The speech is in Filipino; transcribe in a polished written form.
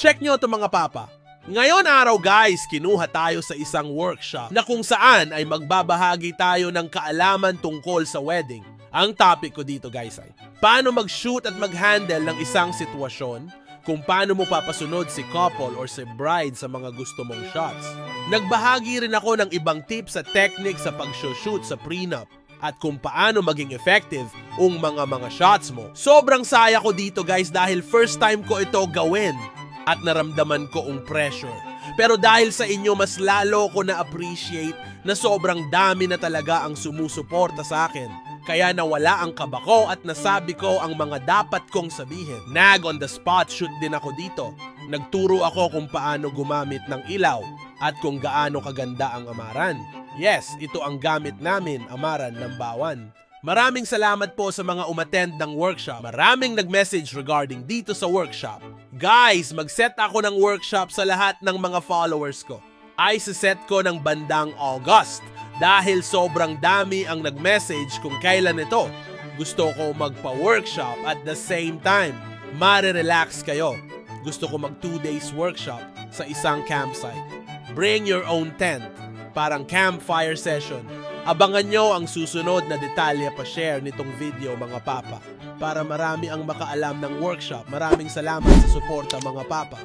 Check nyo ito mga papa. Ngayon araw guys, kinuha tayo sa isang workshop na kung saan ay magbabahagi tayo ng kaalaman tungkol sa wedding. Ang topic ko dito guys ay, paano mag-shoot at mag-handle ng isang sitwasyon, kung paano mo papasunod si couple or si bride sa mga gusto mong shots. Nagbahagi rin ako ng ibang tips at techniques sa pag-shoot sa prenup at kung paano maging effective ang mga shots mo. Sobrang saya ko dito guys dahil first time ko ito gawin at naramdaman ko ang pressure. Pero dahil sa inyo, mas lalo ko na-appreciate na sobrang dami na talaga ang sumusuporta sa akin. Kaya nawala ang kaba ko at nasabi ko ang mga dapat kong sabihin. On the spot shoot din ako dito. Nagturo ako kung paano gumamit ng ilaw at kung gaano kaganda ang amaran. Yes, ito ang gamit namin, amaran ng Bawan. Maraming salamat po sa mga umattend ng workshop. Maraming nag-message regarding dito sa workshop. Guys, mag-set ako ng workshop sa lahat ng mga followers ko. Ay set ko ng bandang August dahil sobrang dami ang nag-message kung kailan ito. Gusto ko magpa-workshop at the same time, mare-relax kayo. Gusto ko mag 2 days workshop sa isang campsite. Bring your own tent, parang campfire session. Abangan nyo ang susunod na detalye pa share nitong video mga papa para marami ang makaalam ng workshop. Maraming salamat sa suporta mga papa.